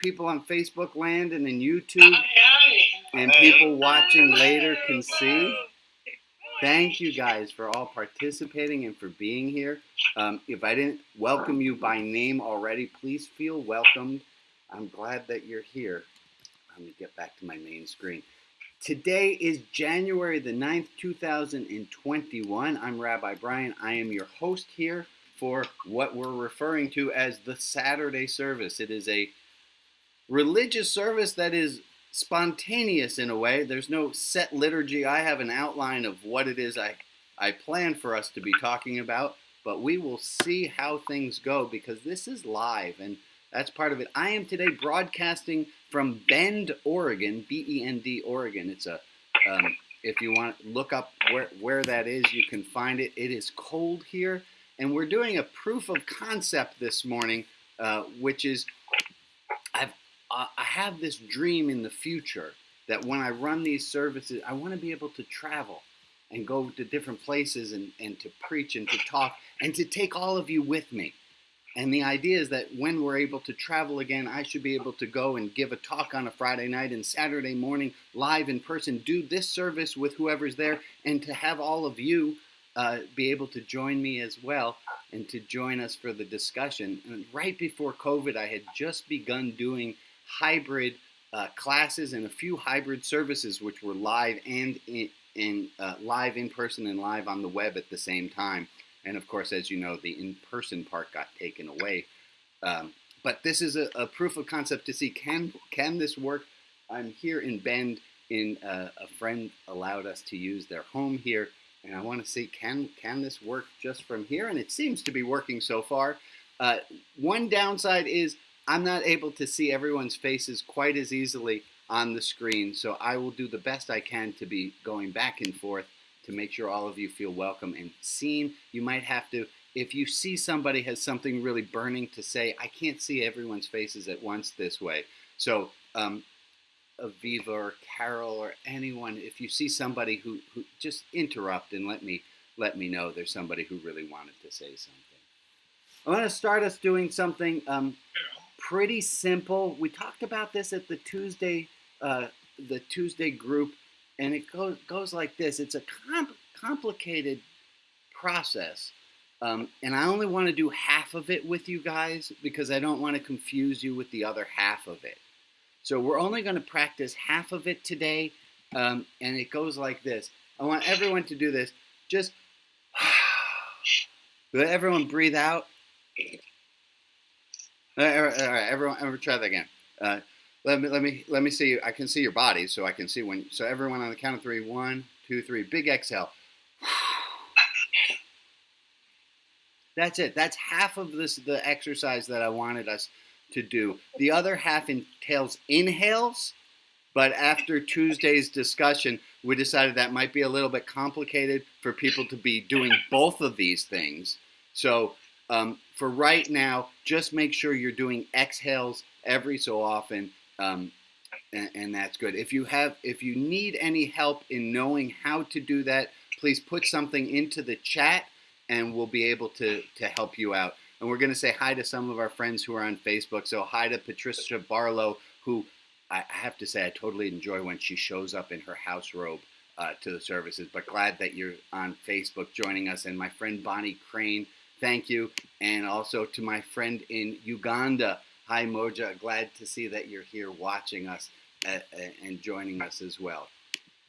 people on Facebook land and in YouTube and people watching later can see. Thank you guys for all participating and for being here. If I didn't welcome you by name already, please feel welcomed. I'm glad that you're here. Let me get back to my main screen. Today is January the 9th, 2021. I'm Rabbi Brian. I am your host here for what we're referring to as the Saturday service. It is a religious service that is spontaneous in a way. There's no set liturgy. I have an outline of what it is I plan for us to be talking about, but we will see how things go because this is live and that's part of it. I am today broadcasting from Bend, Oregon, B-E-N-D, Oregon. It's a, if you want to look up where that is, you can find it. It is cold here, and we're doing a proof of concept this morning, which is I have this dream in the future that when I run these services, I want to be able to travel and go to different places and to preach and to talk and to take all of you with me. And the idea is that when we're able to travel again, I should be able to go and give a talk on a Friday night and Saturday morning live in person, do this service with whoever's there, and to have all of you be able to join me as well and to join us for the discussion. And right before COVID, I had just begun doing hybrid classes and a few hybrid services, which were live and live in person and live on the web at the same time. And of course, as you know, the in-person part got taken away. But this is a proof of concept to see, can this work? I'm here in Bend. A friend allowed us to use their home here. And I want to see, can this work just from here? And it seems to be working so far. One downside is I'm not able to see everyone's faces quite as easily on the screen. So I will do the best I can to be going back and forth to make sure all of you feel welcome and seen. You might have to, if you see somebody has something really burning to say, I can't see everyone's faces at once this way. So Aviva or Carol or anyone, if you see somebody who just interrupt and let me know there's somebody who really wanted to say something. I want to start us doing something pretty simple. We talked about this at the Tuesday group. And it goes like this. It's a complicated process. And I only want to do half of it with you guys because I don't want to confuse you with the other half of it. So we're only going to practice half of it today. And it goes like this. I want everyone to do this. Just let everyone breathe out. All right, everyone try that again. Let me see you. I can see your bodies, so I can see when. So everyone on the count of three. 1, 2, 3. Big exhale. That's it. That's half of the exercise that I wanted us to do. The other half entails inhales, but after Tuesday's discussion, we decided that might be a little bit complicated for people to be doing both of these things. So for right now, just make sure you're doing exhales every so often. And that's good. If you need any help in knowing how to do that, please put something into the chat and we'll be able to help you out. And we're going to say hi to some of our friends who are on Facebook. So hi to Patricia Barlow, who I have to say I totally enjoy when she shows up in her house robe to the services. But glad that you're on Facebook joining us. And my friend Bonnie Crane, thank you. And also to my friend in Uganda, hi, Moja. Glad to see that you're here watching us and joining us as well.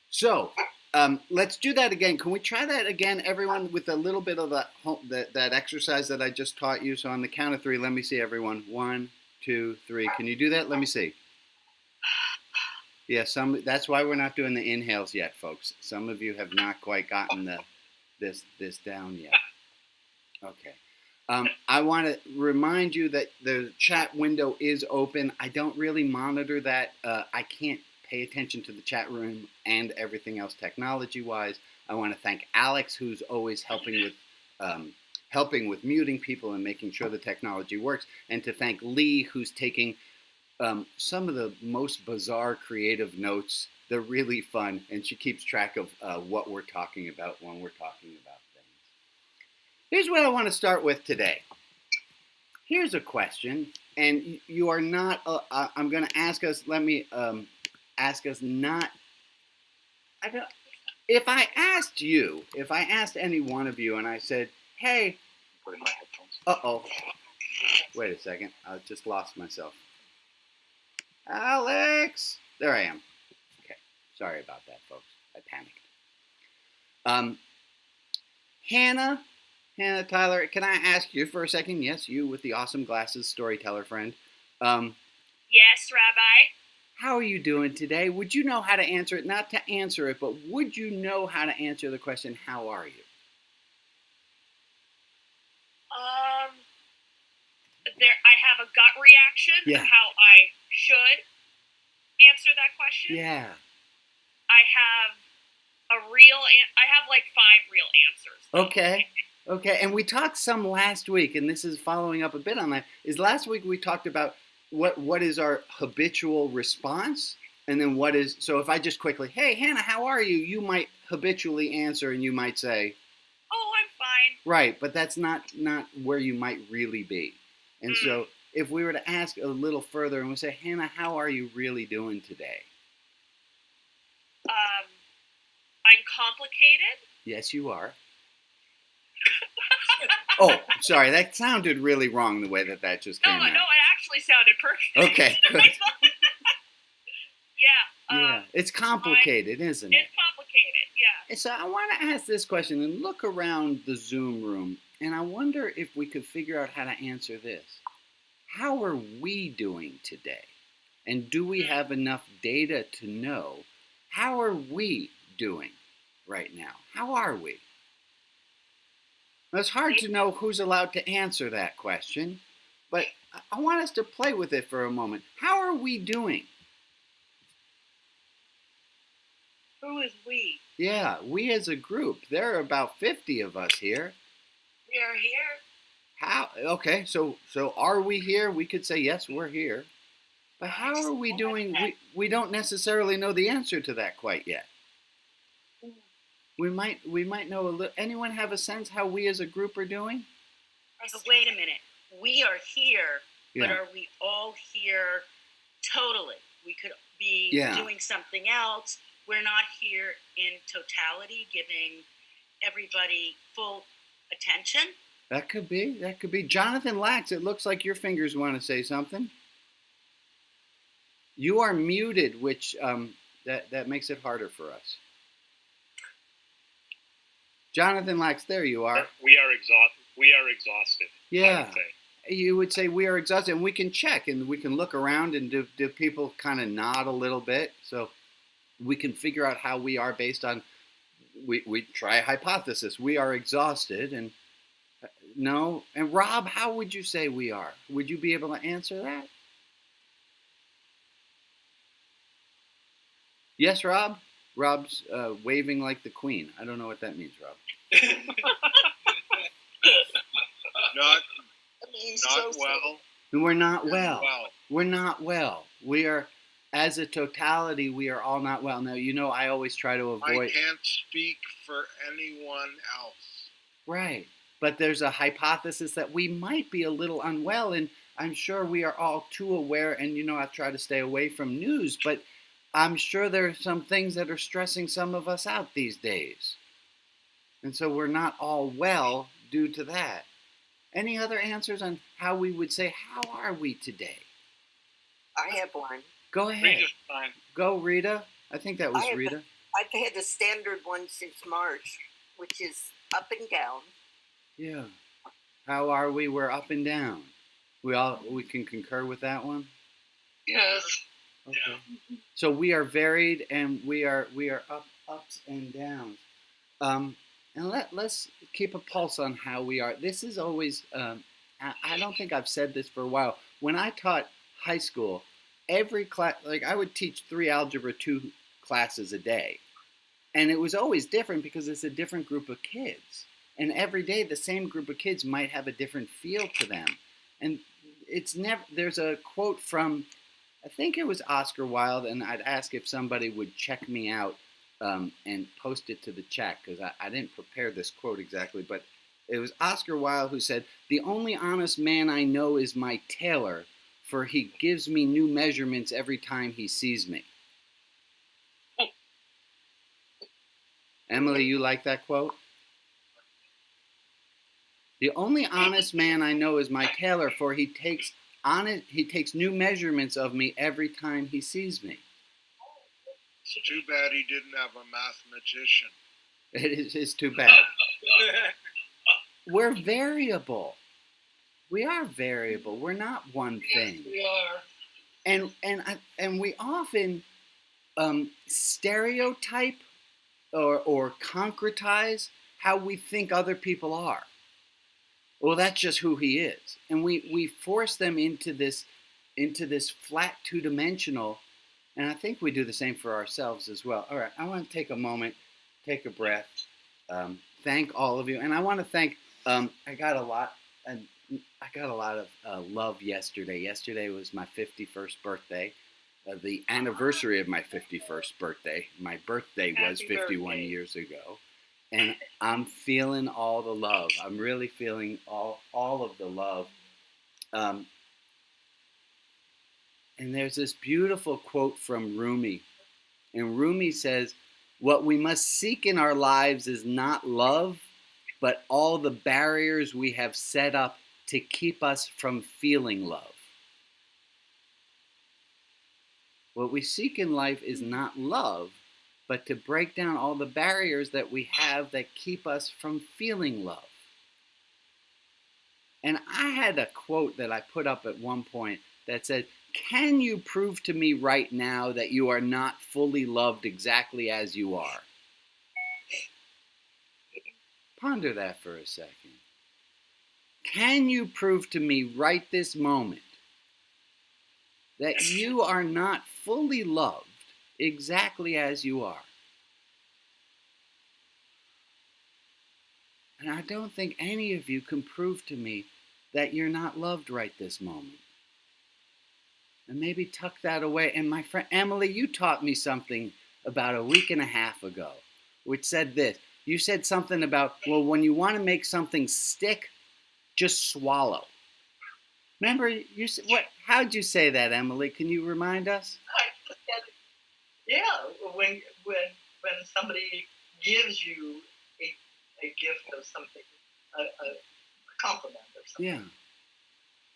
So let's do that again. Can we try that again, everyone, with a little bit of that exercise that I just taught you? So on the count of 3, let me see everyone. 1, 2, 3. Can you do that? Let me see. Yeah, that's why we're not doing the inhales yet, folks. Some of you have not quite gotten this down yet. Okay. I want to remind you that the chat window is open. I don't really monitor that. I can't pay attention to the chat room and everything else technology-wise. I want to thank Alex, who's always helping with muting people and making sure the technology works, and to thank Lee, who's taking some of the most bizarre creative notes. They're really fun, and she keeps track of what we're talking about when we're talking about things. Here's what I want to start with today. Here's a question, and you are not. I'm going to ask us. Let me ask us not. I don't. If I asked any one of you, and I said, "Hey," put in my headphones. uh-oh, wait a second, I just lost myself. Alex, there I am. Okay, sorry about that, folks. I panicked. Hannah Tyler, can I ask you for a second? Yes, you with the awesome glasses, storyteller friend. Yes, Rabbi. How are you doing today? Would you know how to answer it? Not to answer it, but would you know how to answer the question, how are you? I have a gut reaction of how I should answer that question. Yeah. I have like 5 real answers. Okay, and we talked some last week, and this is following up a bit on that. Last week we talked about what is our habitual response, and then what is, so if I just quickly, hey, Hannah, how are you? You might habitually answer, and you might say, oh, I'm fine. Right, but that's not where you might really be. And so if we were to ask a little further and we say, Hannah, how are you really doing today? I'm complicated. Yes, you are. Oh, sorry, that sounded really wrong the way that just came out. No, it actually sounded perfect. Okay, good. Yeah. It's complicated, isn't it? It's complicated, yeah. So I want to ask this question and look around the Zoom room, and I wonder if we could figure out how to answer this. How are we doing today? And do we have enough data to know how are we doing right now? How are we? Now, it's hard to know who's allowed to answer that question, but I want us to play with it for a moment. How are we doing? Who is we? Yeah, we as a group. There are about 50 of us here. We are here. How? Okay, so are we here? We could say yes, we're here. But how are we doing? We don't necessarily know the answer to that quite yet. We might know a little. Anyone have a sense how we as a group are doing? Wait a minute. We are here, but are we all here totally? We could be doing something else. We're not here in totality, giving everybody full attention. That could be. Jonathan Lax, it looks like your fingers want to say something. You are muted, which that makes it harder for us. Jonathan Lax, there you are. We are exhausted. Yeah. You would say we are exhausted, and we can check, and we can look around, and do people kind of nod a little bit? So we can figure out how we are based on, we try a hypothesis. We are exhausted, and no. And Rob, how would you say we are? Would you be able to answer that? Yes, Rob? Rob's waving like the Queen. I don't know what that means, Rob. Not well. We're not well. We're not well. We are, as a totality, we are all not well. Now, I always try to avoid. I can't speak for anyone else. Right. But there's a hypothesis that we might be a little unwell, and I'm sure we are all too aware, and I try to stay away from news, but I'm sure there are some things that are stressing some of us out these days. And so we're not all well due to that. Any other answers on how we would say, how are we today? I have one. Go ahead. Rita's fine. Go, Rita. I think that was Rita. I've had the standard one since March, which is up and down. Yeah. How are we? We're up and down. We can concur with that one? Yes. Okay. Yeah. So we are varied, and we are ups and downs. And let's keep a pulse on how we are. This is always, I don't think I've said this for a while. When I taught high school, every class, I would teach 3 Algebra 2 classes a day. And it was always different because it's a different group of kids. And every day the same group of kids might have a different feel to them. And there's a quote from, I think it was Oscar Wilde, and I'd ask if somebody would check me out and post it to the chat, because I didn't prepare this quote exactly, but it was Oscar Wilde who said, "The only honest man I know is my tailor, for he gives me new measurements every time he sees me. Emily, you like that quote? The only honest man I know is my tailor, for he takes new measurements of me every time he sees me. It's too bad he didn't have a mathematician. It is too bad. We're variable. We are variable. We're not one thing. We are. And we often stereotype or concretize how we think other people are. Well, that's just who he is. And we force them into this flat two-dimensional, and I think we do the same for ourselves as well. All right, I want to take a moment, take a breath, thank all of you. And I want to thank, I got a lot of love yesterday. Yesterday was my 51st birthday, the anniversary of my 51st birthday. My birthday was 51 years ago. And I'm feeling all the love. I'm really feeling all of the love. And there's this beautiful quote from Rumi. And Rumi says, what we must seek in our lives is not love, but all the barriers we have set up to keep us from feeling love. What we seek in life is not love, but to break down all the barriers that we have that keep us from feeling love. And I had a quote that I put up at one point that said, can you prove to me right now that you are not fully loved exactly as you are? Ponder that for a second. Can you prove to me right this moment that you are not fully loved exactly as you are? And I don't think any of you can prove to me that you're not loved right this moment. And maybe tuck that away. And my friend Emily, you taught me something about a week and a half ago, which said this. You said something about, well, when you want to make something stick, just swallow. Remember, you said, what? How'd you say that, Emily? Can you remind us? Yeah, when somebody gives you a gift of something, a compliment or something, Yeah,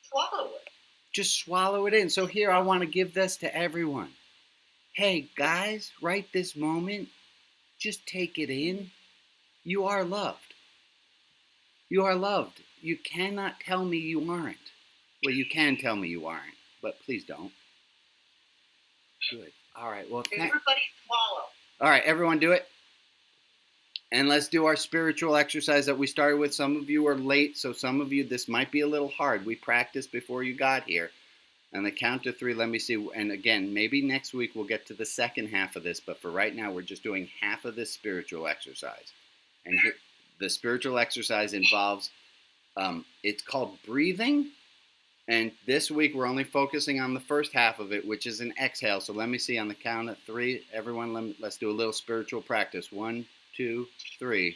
swallow it. just swallow it in. So here, I want to give this to everyone. Hey, guys, right this moment, just take it in. You are loved. You are loved. You cannot tell me you aren't. Well, you can tell me you aren't, but please don't. Good. All right. Well, everybody swallow. All right, everyone do it. And let's do our spiritual exercise that we started with. Some of you are late, so some of you, this might be a little hard. We practiced before you got here. On the count to three, let me see. And again, maybe next week we'll get to the second half of this, but for right now, we're just doing half of this spiritual exercise. And here, the spiritual exercise involves, it's called breathing. And this week, we're only focusing on the first half of it, which is an exhale. So let me see on the count of three. Everyone, let's do a little spiritual practice. 1, 2, 3.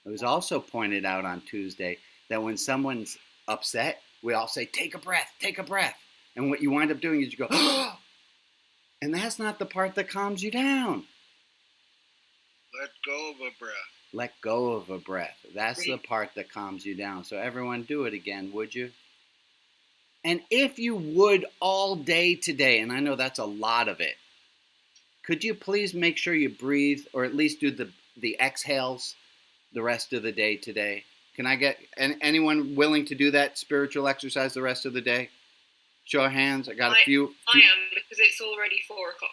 It was also pointed out on Tuesday that when someone's upset, we all say, take a breath, take a breath. And what you wind up doing is you go, oh! And that's not the part that calms you down. Let go of a breath. Let go of a breath. That's the part that calms you down. So everyone do it again, would you? And if you would all day today, and I know that's a lot of it, could you please make sure you breathe, or at least do the exhales the rest of the day today? Can I get anyone willing to do that spiritual exercise the rest of the day? Show of hands. I got a few. I am, because it's already 4 o'clock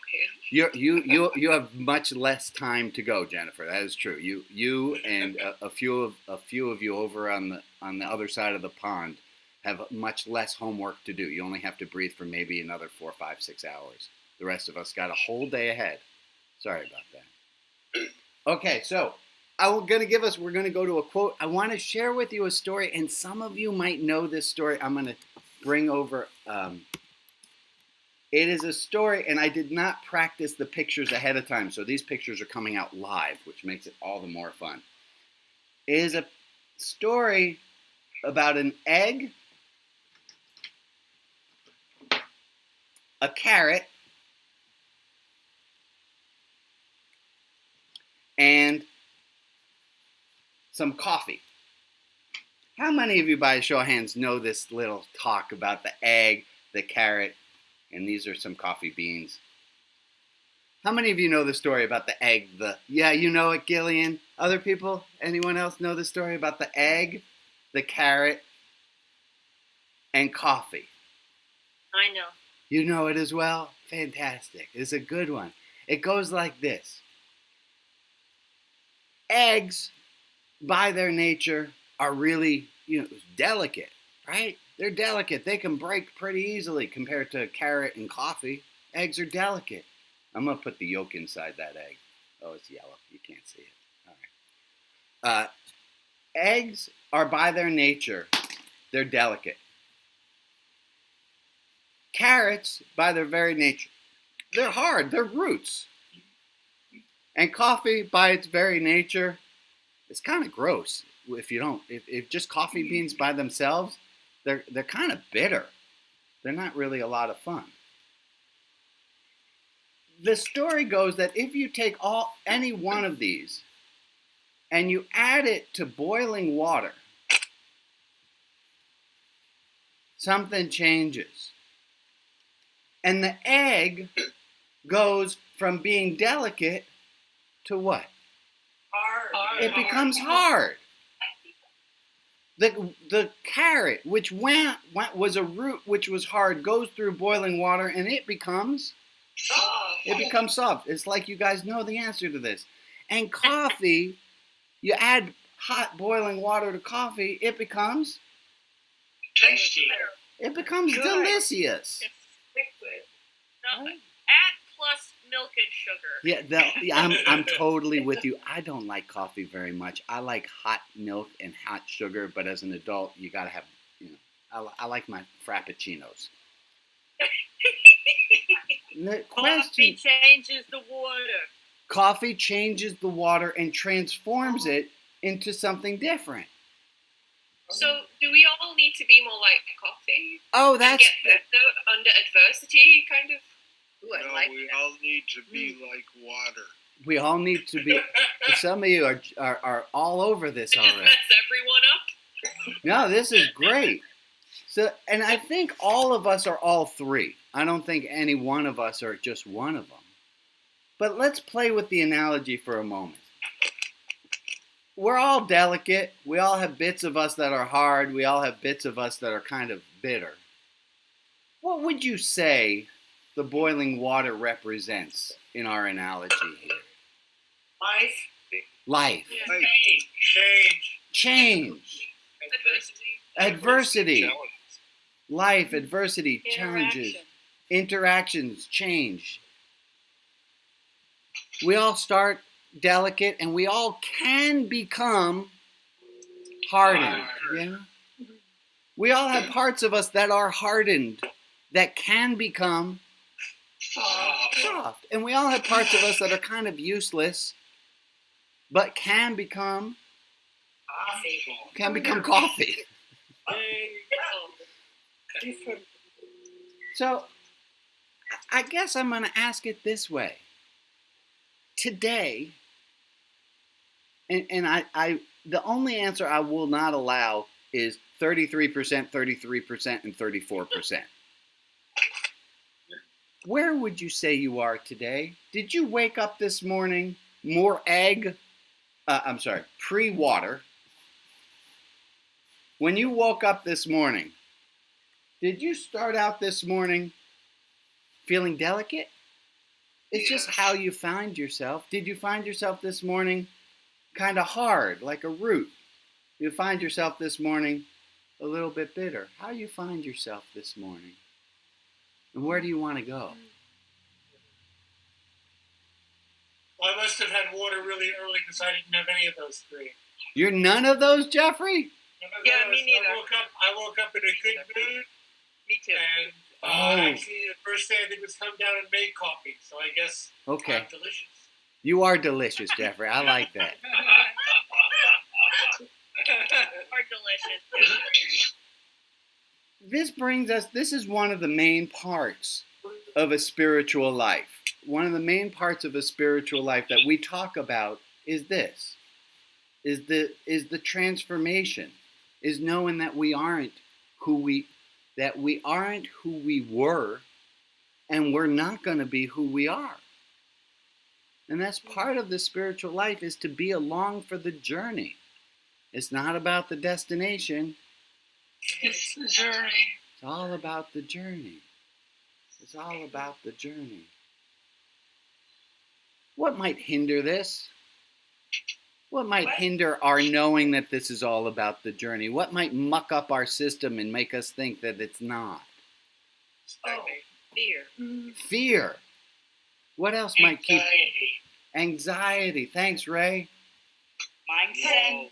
here. You have much less time to go, Jennifer. That is true. You and a few of you over on the other side of the pond have much less homework to do. You only have to breathe for maybe another 4, 5, 6 hours. The rest of us got a whole day ahead. Sorry about that. Okay, so we're going to go to a quote. I want to share with you a story, and some of you might know this story. I'm going to bring over, it is a story, and I did not practice the pictures ahead of time, so these pictures are coming out live, which makes it all the more fun. It is a story about an egg a carrot, and some coffee. How many of you, by a show of hands, know this little talk about the egg, the carrot, and these are some coffee beans? How many of you know the story about the egg? Yeah, you know it, Gillian. Other people? Anyone else know the story about the egg, the carrot, and coffee? I know. You know it as well? Fantastic. It's a good one. It goes like this. Eggs, by their nature, are really, delicate, right? They're delicate. They can break pretty easily compared to carrot and coffee. Eggs are delicate. I'm going to put the yolk inside that egg. Oh, it's yellow. You can't see it. All right. Eggs are, by their nature, they're delicate. Carrots, by their very nature, they're hard. They're roots. And coffee, by its very nature, it's kind of gross. If just coffee beans by themselves, they're kind of bitter. They're not really a lot of fun. The story goes that if you take any one of these and you add it to boiling water, something changes. And the egg goes from being delicate to what? Hard. It becomes hard. The carrot, which was a root which was hard, goes through boiling water and it becomes soft. It's like you guys know the answer to this. And coffee, you add hot boiling water to coffee, it becomes Tasty. It becomes Good. delicious. It's liquid. No, add plus milk and sugar. Yeah, I'm totally with you. I don't like coffee very much. I like hot milk and hot sugar, but as an adult, you gotta have, I like my frappuccinos. The Coffee changes the water. Coffee changes the water and transforms it into something different. So, do we all need to be more like coffee? Oh, And that's get better under adversity, kind of? Ooh, I No, like we that. all need to be like water. we all need to be. Some of you are all over this already. That's everyone up. No, this is great. So, and I think all of us are all three. I don't think any one of us are just one of them. But let's play with the analogy for a moment. We're all delicate. We all have bits of us that are hard. We all have bits of us that are kind of bitter. What would you say the boiling water represents in our analogy here? Life. Yeah. Change. Adversity. Life, adversity, challenges. Interactions, change. We all start delicate and we all can become hardened. Yeah? We all have parts of us that are hardened that can become soft. And we all have parts of us that are kind of useless but can become coffee. So I guess I'm going to ask it this way. Today, and I the only answer I will not allow is 33%, 33%, and 34%. Where would you say you are today? Did you wake up this morning more pre-water? When you woke up this morning, did you start out this morning feeling delicate? It's just how you find yourself. Did you find yourself this morning kind of hard, like a root? You find yourself this morning a little bit bitter. How do you find yourself this morning? And where do you want to go? Well, I must have had water really early because I didn't have any of those three. You're none of those, Jeffrey? Yeah, me neither. I woke up in a good mood. Me too. And actually, the first thing I did was come down and make coffee. So I guess Okay. I'm delicious. You are delicious, Jeffrey. I like that. Are delicious. This is one of the main parts of a spiritual life. One of the main parts of a spiritual life that we talk about is this, is the transformation, is knowing that we aren't who we were, and we're not going to be who we are. And that's part of the spiritual life, is to be along for the journey. It's not about the destination. It's the journey. It's all about the journey. It's all about the journey. What might hinder this? What might hinder our knowing that this is all about the journey? What might muck up our system and make us think that it's not? Oh, fear. Fear. What else might keep... Anxiety. Thanks, Ray. Mindset.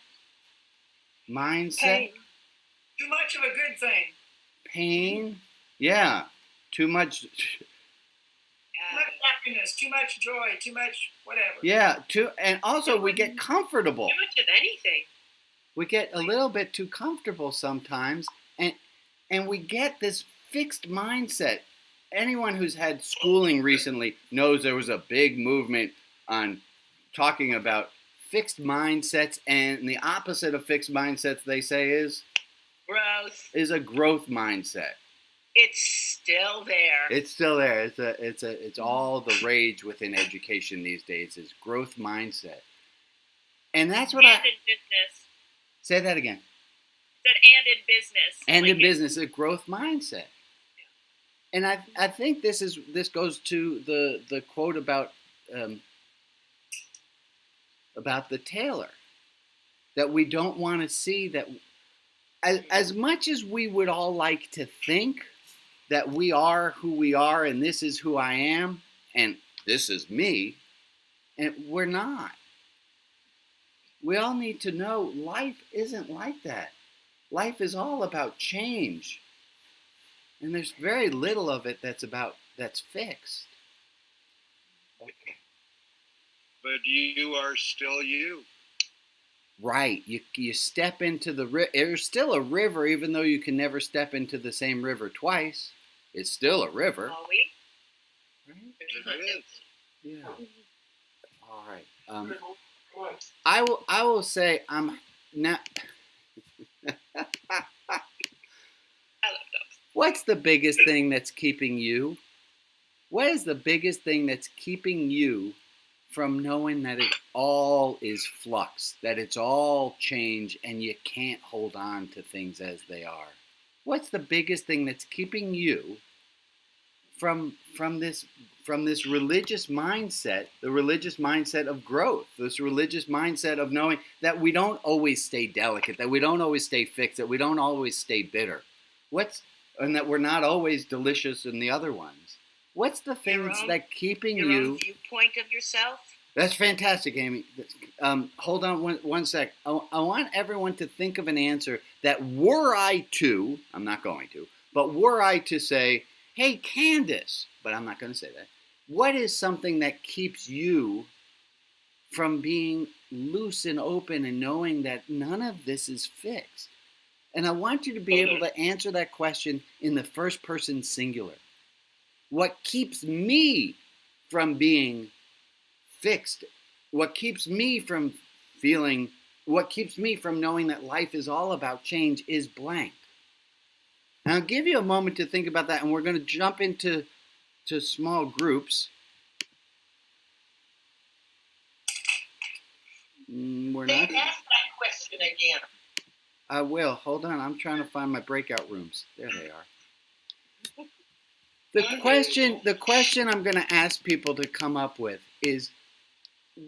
Mindset. Pain. Too much of a good thing. Pain. Yeah. Too much... Too much happiness, too much joy, too much whatever. Yeah, and also we get comfortable. Too much of anything. We get a little bit too comfortable sometimes, and we get this fixed mindset. Anyone who's had schooling recently knows there was a big movement on talking about fixed mindsets, and the opposite of fixed mindsets, they say, is a growth mindset. It's still there. It's still there. It's all the rage within education these days, is growth mindset. And that's what in business. Say that again. That and in business. And in business, a growth mindset. And I think this goes to the quote about the tailor, that we don't want to see that as much as we would all like to think that we are who we are and this is who I am and this is me, and we're not. We all need to know life isn't like that. Life is all about change. And there's very little of it that's fixed. Okay. But you are still you. Right. You step into the river. There's still a river, even though you can never step into the same river twice. It's still a river. Are we? Right? It is. Yeah. All right. I will say I'm not. I love those. What's the biggest thing that's keeping you? What is the biggest thing that's keeping you from knowing that it all is flux, that it's all change, and you can't hold on to things as they are? What's the biggest thing that's keeping you from this religious mindset, the religious mindset of growth, this religious mindset of knowing that we don't always stay delicate, that we don't always stay fixed, that we don't always stay bitter, and that we're not always delicious in the other ones? What's the things that keeping your you? own viewpoint of yourself. That's fantastic, Amy. Hold on one sec. I want everyone to think of an answer that were I to, I'm not going to, but were I to say, hey, Candace, but I'm not going to say that. What is something that keeps you from being loose and open and knowing that none of this is fixed? And I want you to be able to answer that question in the first person singular. What keeps me from being fixed? What keeps me from feeling, what keeps me from knowing that life is all about change is blank. And I'll give you a moment to think about that, and we're going to jump into small groups. We're not. Ask that question again. I will. Hold on. I'm trying to find my breakout rooms. There they are. The question I'm going to ask people to come up with is,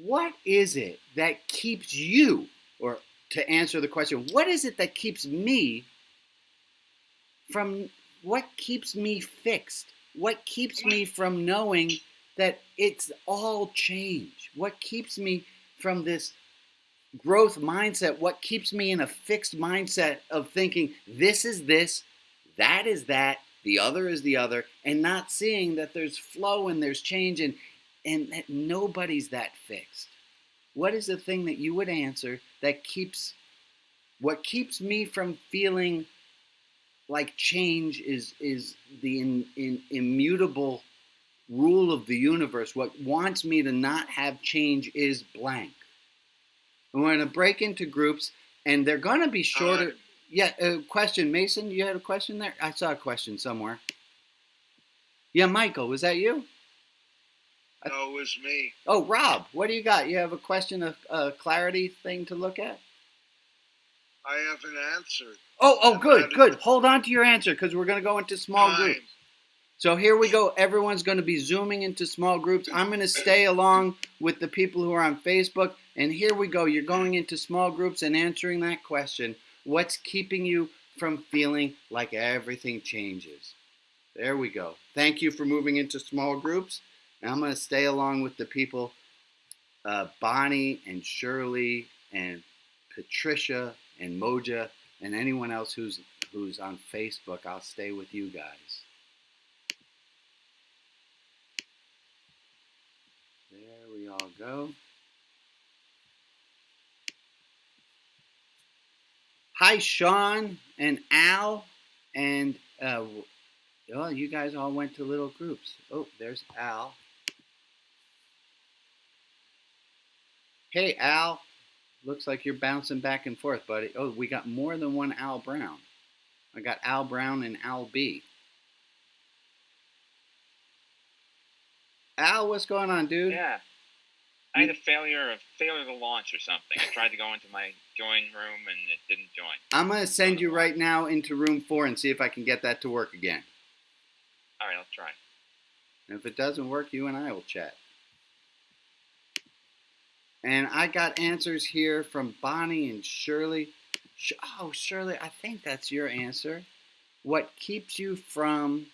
what is it that keeps you, or to answer the question, what is it that keeps me from, what keeps me fixed? What keeps me from knowing that it's all change? What keeps me from this growth mindset? What keeps me in a fixed mindset of thinking this is this, that is that, the other is the other, and not seeing that there's flow and there's change and that nobody's that fixed? What is the thing that you would answer that what keeps me from feeling like change is the immutable rule of the universe, what wants me to not have change is blank. And we're going to break into groups, and they're going to be shorter. Question, Mason, you had a question there? I saw a question somewhere. Yeah, Michael, was that you? No, it was me. Oh, Rob, what do you got? You have a question, a clarity thing to look at? I haven't answered. Oh, good. Hold on to your answer, because we're going to go into small groups. So here we go. Everyone's going to be zooming into small groups. I'm going to stay along with the people who are on Facebook. And here we go. You're going into small groups and answering that question. What's keeping you from feeling like everything changes? There we go. Thank you for moving into small groups. And I'm going to stay along with the people, Bonnie and Shirley and Patricia and Moja and anyone else who's on Facebook. I'll stay with you guys. There we all go. Hi, Sean and Al, and you guys all went to little groups. Oh, there's Al. Hey, Al. Looks like you're bouncing back and forth, buddy. Oh, we got more than one Al Brown. I got Al Brown and Al B. Al, what's going on, dude? Yeah. I had a failure to launch or something. I tried to go into my join room and it didn't join. I'm going to send you right now into room 4 and see if I can get that to work again. All right, I'll try. And if it doesn't work, you and I will chat. And I got answers here from Bonnie and Shirley. Oh, Shirley, I think that's your answer. What keeps you from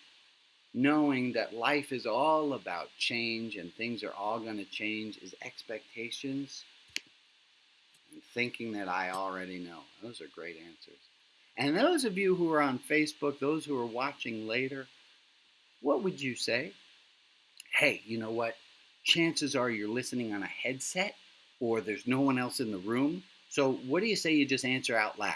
knowing that life is all about change and things are all going to change is expectations and thinking that I already know. Those are great answers. And those of you who are on Facebook, those who are watching later, what would you say? Hey, you know what? Chances are you're listening on a headset or there's no one else in the room. So what do you say you just answer out loud?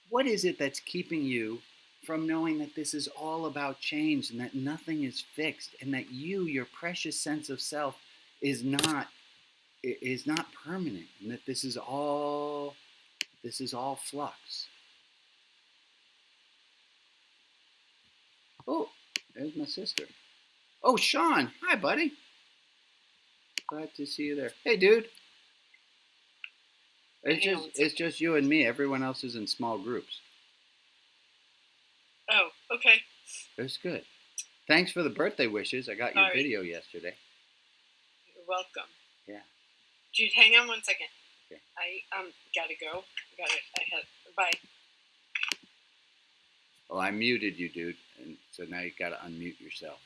What is it that's keeping you from knowing that this is all about change and that nothing is fixed and that you, your precious sense of self, is not permanent and that this is all flux? Oh, there's my sister. Oh, Sean. Hi, buddy. Glad to see you there. Hey, dude. It's just you and me. Everyone else is in small groups. Oh, okay. That's good. Thanks for the birthday wishes. I got your video yesterday. You're welcome. Yeah. Jude, hang on 1 second. Okay. I gotta go. Bye. Oh, I muted you, dude, and so now you got to unmute yourself.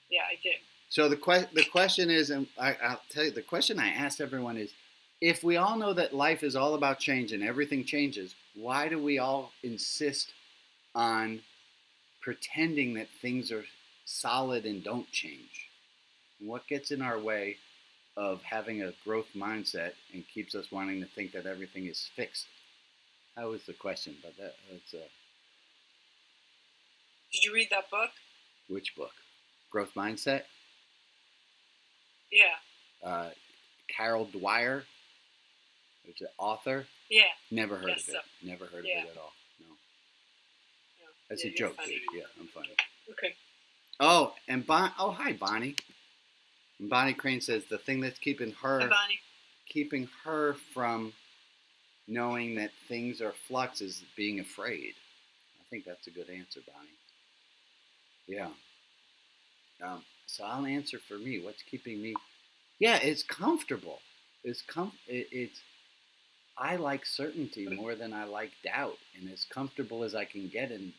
Yeah, I did. So the question is, and I'll tell you, the question I asked everyone is, if we all know that life is all about change and everything changes, why do we all insist on pretending that things are solid and don't change? And what gets in our way of having a growth mindset and keeps us wanting to think that everything is fixed? That was the question, but that's Did you read that book? Which book? Growth Mindset? Yeah. Carol Dwyer, which is an author. Yeah. Never heard of it. So. Never heard of it at all. No. That's a joke, dude. Yeah, I'm funny. Okay. Oh, and hi, Bonnie. And Bonnie Crane says the thing that's keeping her from knowing that things are flux is being afraid. I think that's a good answer, Bonnie. Yeah. So I'll answer for me. What's keeping me? Yeah, it's comfortable. I like certainty more than I like doubt, and as comfortable as I can get in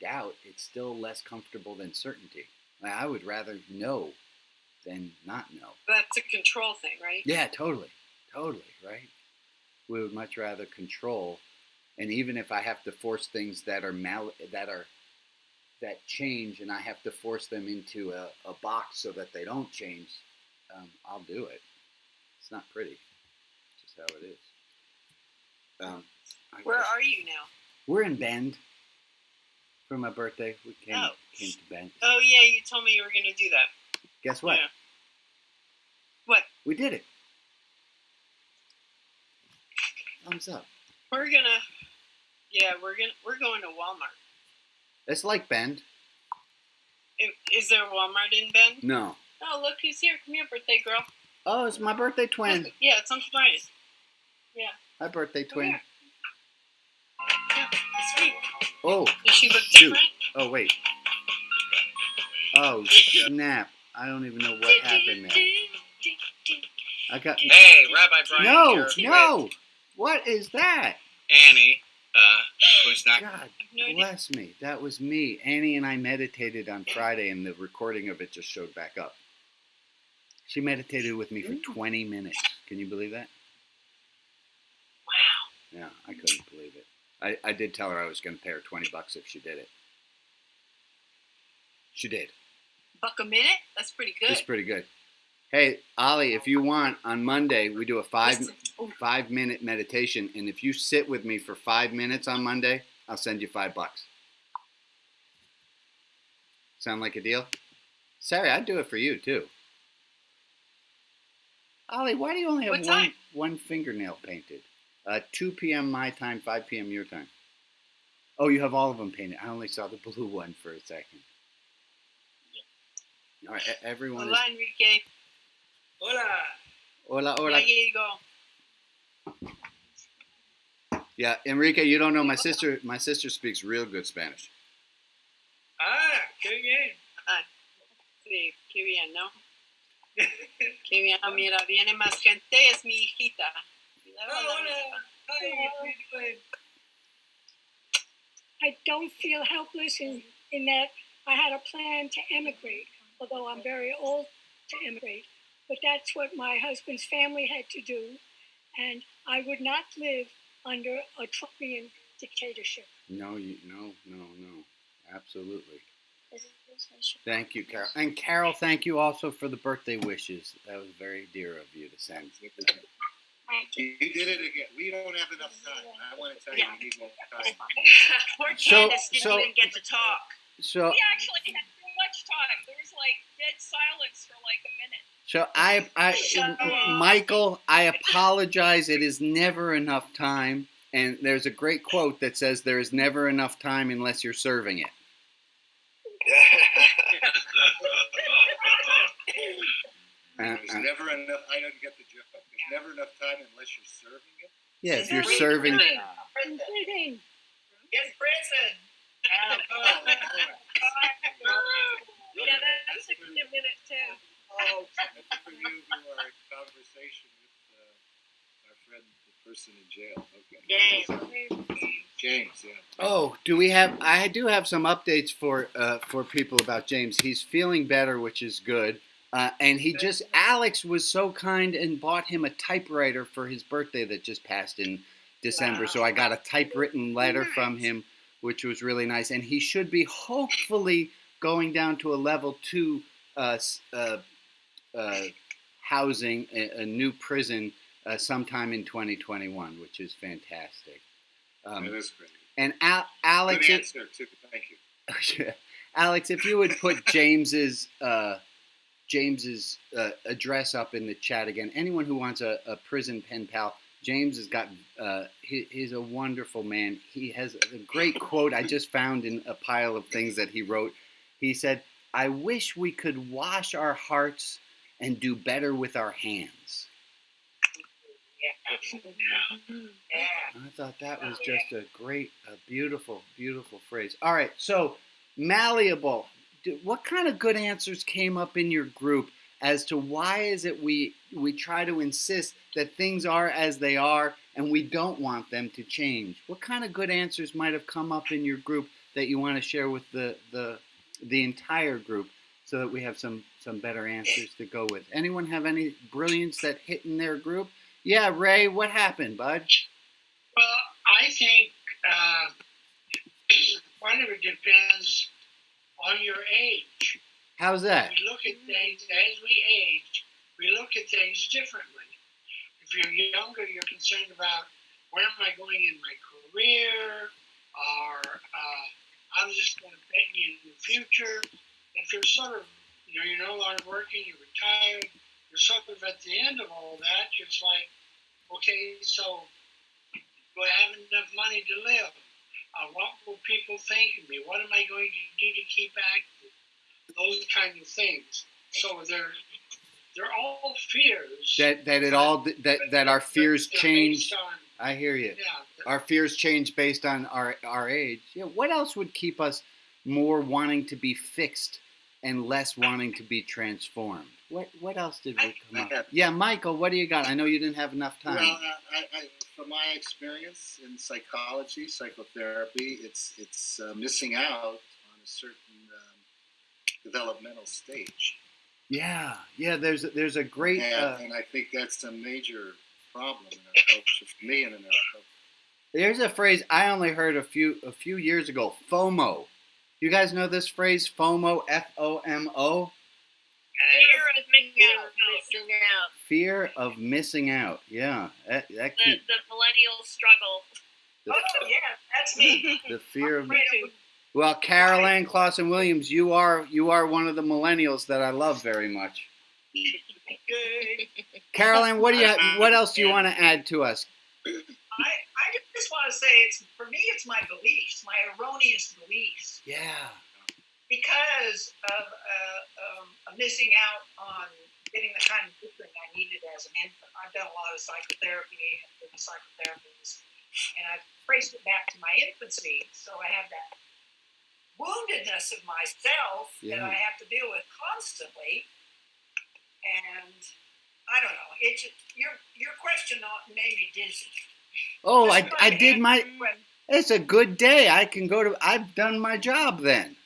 doubt, it's still less comfortable than certainty. I would rather know than not know. That's a control thing, right? Yeah, totally, right? We would much rather control, and even if I have to force things that change, and I have to force them into a box so that they don't change, I'll do it. It's not pretty. It's just how it is. Where are you now? We're in Bend. For my birthday, we came to Bend. Oh, yeah, you told me you were going to do that. Guess what? Yeah. What? We did it. Thumbs up. We're going to Walmart. It's like Bend. Is there a Walmart in Bend? No. Oh, look who's here. Come here, birthday girl. Oh, it's my birthday twin. Yeah, it's Uncle Brian's. Yeah. Hi, birthday twin. Yeah, it's me. Oh. Does she look Shoot. different? Oh, wait. Oh, snap. I don't even know what happened there. I got... Hey, Rabbi Brian No, here no. with What is that? Annie, who's not... God No idea. bless me. That was me. Annie and I meditated on Friday, and the recording of it just showed back up. She meditated with me for 20 minutes. Can you believe that? Wow. Yeah, I couldn't believe it. I did tell her I was going to pay her $20 if she did it. She did. $1 a minute? That's pretty good. It's pretty good. Hey, Ollie, if you want, on Monday, we do a 5-minute meditation, and if you sit with me for 5 minutes on Monday, I'll send you $5. Sound like a deal? Sorry, I'd do it for you, too. Ollie, why do you only have one fingernail painted? 2 p.m. my time, 5 p.m. your time. Oh, you have all of them painted. I only saw the blue one for a second. All right, everyone Hola, Enrique. Hola. Hola, hola. There you go. Yeah, Enrique, you don't know, my sister speaks real good Spanish. Ah, qué bien. Sí, qué bien, ¿no? Qué bien. Ah, mira, viene más gente. Es mi hijita. I don't feel helpless in that I had a plan to emigrate, although I'm very old to emigrate. But that's what my husband's family had to do, and I would not live under a Trumpian dictatorship. No, absolutely. Thank you, Carol. And Carol, thank you also for the birthday wishes. That was very dear of you to send. You did it again. We don't have enough time. I want to tell you, we need more time. Poor Candace didn't even get to talk. So We actually had too much time. There was like dead silence for like a minute. So Michael, I apologize. It is never enough time. And there's a great quote that says there is never enough time unless you're serving it. There's never enough. I don't get the joke. There's never enough time unless you're serving it. Yeah, if you're serving. Including In prison. Yeah, that took me a minute too. Oh, that's for you who are in conversation with our friend, the person in jail. Okay. James, yeah. Oh, I do have some updates for people about James. He's feeling better, which is good. And Alex was so kind and bought him a typewriter for his birthday that just passed in December. Wow. So I got a typewritten letter from him, which was really nice. And he should be hopefully going down to a level 2 housing, a new prison, sometime in 2021, which is fantastic. That is great. And Alex, good answer too. Thank you. Alex, if you would put James's address up in the chat again. Anyone who wants a prison pen pal, James has got. He's a wonderful man. He has a great quote I just found in a pile of things that he wrote. He said, "I wish we could wash our hearts and do better with our hands." I thought that was just a beautiful, beautiful phrase. All right, so malleable. What kind of good answers came up in your group as to why is it we try to insist that things are as they are and we don't want them to change? What kind of good answers might have come up in your group that you want to share with the entire group so that we have some better answers to go with? Anyone have any brilliance that hit in their group? Yeah, Ray, what happened, bud? Well, I think part of it depends on your age. How's that? We look at things, as we age, we look at things differently. If you're younger, you're concerned about where am I going in my career, or I'm just going to bet you in the future, if you're sort of, you're no longer working, you're retired, you're sort of at the end of all that, it's like, okay, so do I have enough money to live? What will people think of me? What am I going to do to keep active? Those kind of things. So they're all fears. That our fears change. On, I hear you. Yeah, our fears change based on our age. Yeah. What else would keep us more wanting to be fixed and less wanting to be transformed? What else did we come up? Yeah, Michael, what do you got? I know you didn't have enough time. Well, from my experience in psychology, psychotherapy, it's missing out on a certain developmental stage. Yeah. There's a great, and I think that's a major problem in our culture, for me and in our culture. There's a phrase I only heard a few years ago. FOMO. You guys know this phrase? FOMO. FOMO. Fear of missing out. Yeah, that the millennial struggle. Yeah, that's me. The fear of. Well, Carol Ann Clausen Williams, you are one of the millennials that I love very much. Carol Ann, what else do you want to add to us? I just want to say for me it's my beliefs, my erroneous beliefs. Yeah. Because of missing out on getting the kind of tutoring I needed as an infant. I've done a lot of psychotherapy and been a psychotherapist, and I've traced it back to my infancy. So I have that woundedness of myself that I have to deal with constantly. And I don't know. Your question made me dizzy. Oh, I did my. It's a good day. I've done my job then.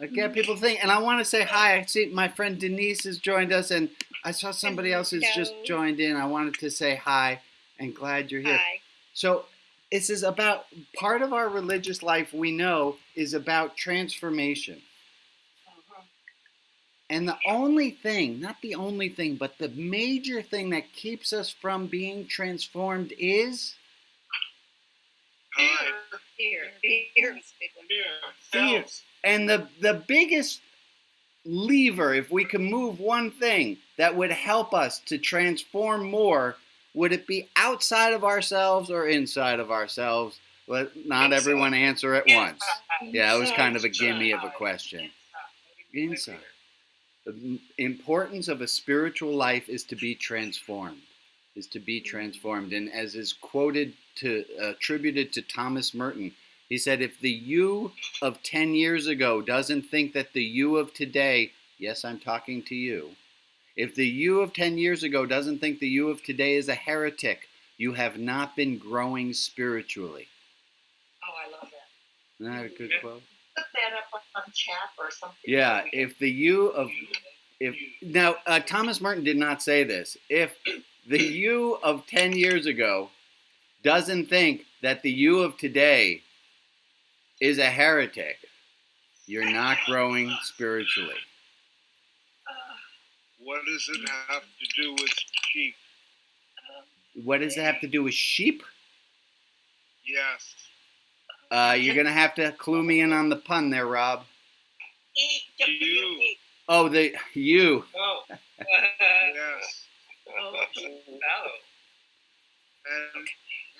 I get people think, and I want to say hi. I see my friend Denise has joined us, and I saw somebody else has just joined in. I wanted to say hi and glad you're here. Hi. So this is about part of our religious life. We know is about transformation, and the only thing, not the only thing, but the major thing that keeps us from being transformed is fear. And the biggest lever, if we can move one thing that would help us to transform more, would it be outside of ourselves or inside of ourselves? Let not everyone answer at once. Yeah, it was kind of a gimme of a question. Inside. The importance of a spiritual life is to be transformed. And as is attributed to Thomas Merton, he said, if the you of 10 years ago doesn't think that the you of today, yes, I'm talking to you. If the you of 10 years ago doesn't think the you of today is a heretic, you have not been growing spiritually. Oh, I love that. Isn't that a good quote? Put that up on chat or something. Yeah, now, Thomas Merton did not say this. If the you of 10 years ago doesn't think that the you of today is a heretic, you're not growing spiritually. What does it have to do with sheep? What does it have to do with sheep? Yes. You're going to have to clue me in on the pun there, Rob. You. Oh, the you. Oh. Yes. Oh.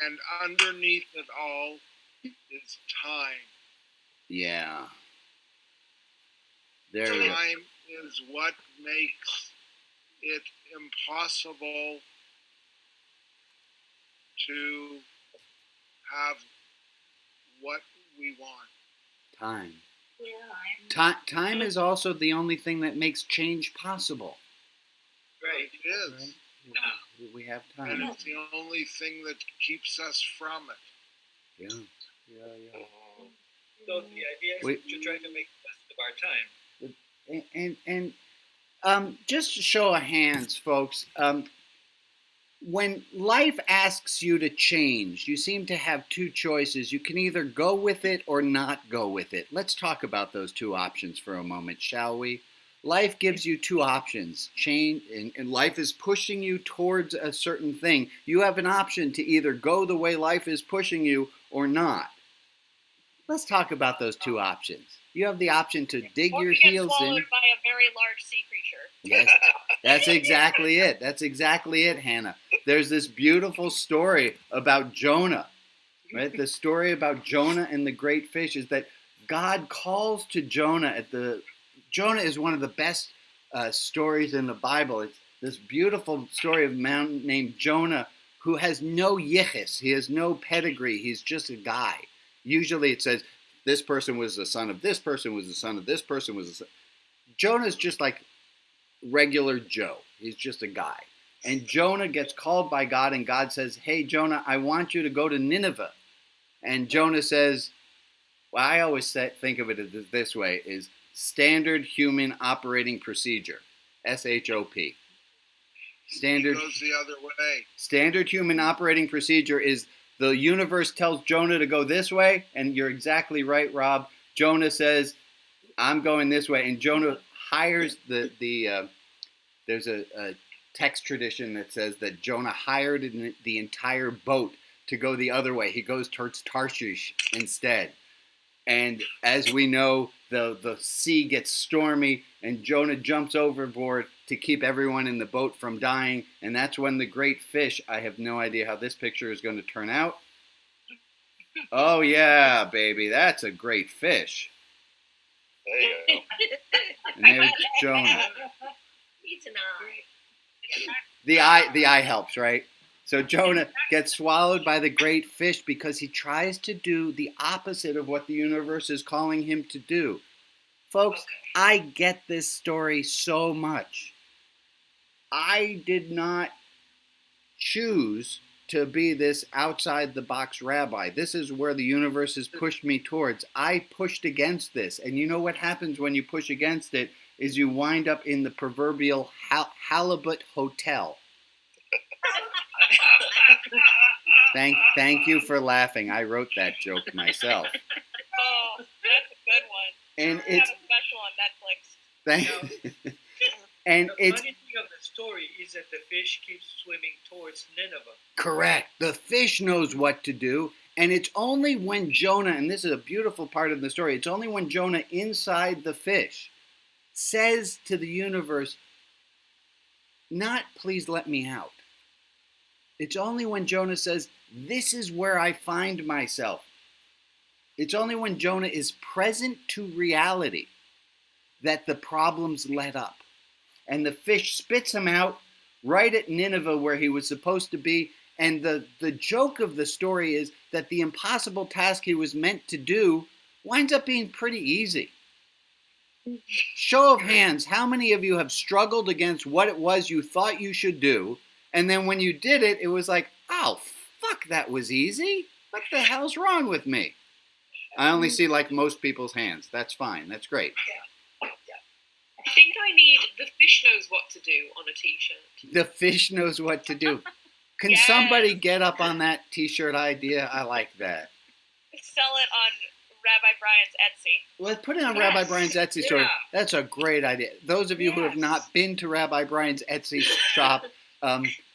And underneath it all is time. Yeah. There you go. Time is what makes it impossible to have what we want. Time. Time is also the only thing that makes change possible. Right. It is. Right? We have time. And it's the only thing that keeps us from it. Yeah. So the idea is to try to make the best of our time. And just to show of hands, folks, when life asks you to change, you seem to have two choices. You can either go with it or not go with it. Let's talk about those two options for a moment, shall we? Life gives you two options. Change, and life is pushing you towards a certain thing. You have an option to either go the way life is pushing you or not. Let's talk about those two options. You have the option to dig or your to get heels swallowed in. by a very large sea creature. Yes, that's exactly it. That's exactly it, Hannah. There's this beautiful story about Jonah, right? The story about Jonah and the great fish is that God calls to Jonah Jonah is one of the best stories in the Bible. It's this beautiful story of a man named Jonah who has no yichus. He has no pedigree. He's just a guy. Usually it says, this person was the son of this person, was the son of this person, was the son. Jonah's just like regular Joe. He's just a guy. And Jonah gets called by God, and God says, hey, Jonah, I want you to go to Nineveh. And Jonah says, well, I always think of it this way, is standard human operating procedure, SHOP. Standard, he goes the other way. Standard human operating procedure is the universe tells Jonah to go this way, and you're exactly right, Rob. Jonah says, I'm going this way, and Jonah hires there's a text tradition that says that Jonah hired the entire boat to go the other way. He goes towards Tarshish instead. And as we know, the sea gets stormy, and Jonah jumps overboard to keep everyone in the boat from dying. And that's when the great fish, I have no idea how this picture is going to turn out. Oh, yeah, baby, that's a great fish. There you go. And there's Jonah. He's an eye. The eye helps, right? So Jonah gets swallowed by the great fish because he tries to do the opposite of what the universe is calling him to do. Folks, I get this story so much. I did not choose to be this outside-the-box rabbi. This is where the universe has pushed me towards. I pushed against this. And you know what happens when you push against it is you wind up in the proverbial halibut hotel. Thank you for laughing. I wrote that joke myself. Oh, that's a good one. And we it's have a special on Netflix. And the it's funny thing of the story is that the fish keeps swimming towards Nineveh. correct. The fish knows what to do, and it's only when Jonah, and this is a beautiful part of the story, it's only when Jonah inside the fish says to the universe, not please let me out. It's only when Jonah says, this is where I find myself. It's only when Jonah is present to reality that the problems let up. And the fish spits him out right at Nineveh where he was supposed to be. And the joke of the story is that the impossible task he was meant to do winds up being pretty easy. Show of hands, how many of you have struggled against what it was you thought you should do, and then when you did it, it was like, oh, fuck, that was easy? What the hell's wrong with me? I only see like most people's hands. That's fine. That's great. I think I need the fish knows what to do on a t-shirt. The fish knows what to do. Can Yes. somebody get up on that t-shirt idea? I like that. Sell it on Rabbi Brian's Etsy. Well, put it on Rabbi Brian's Etsy store. Yeah. That's a great idea. Those of you who have not been to Rabbi Brian's Etsy shop,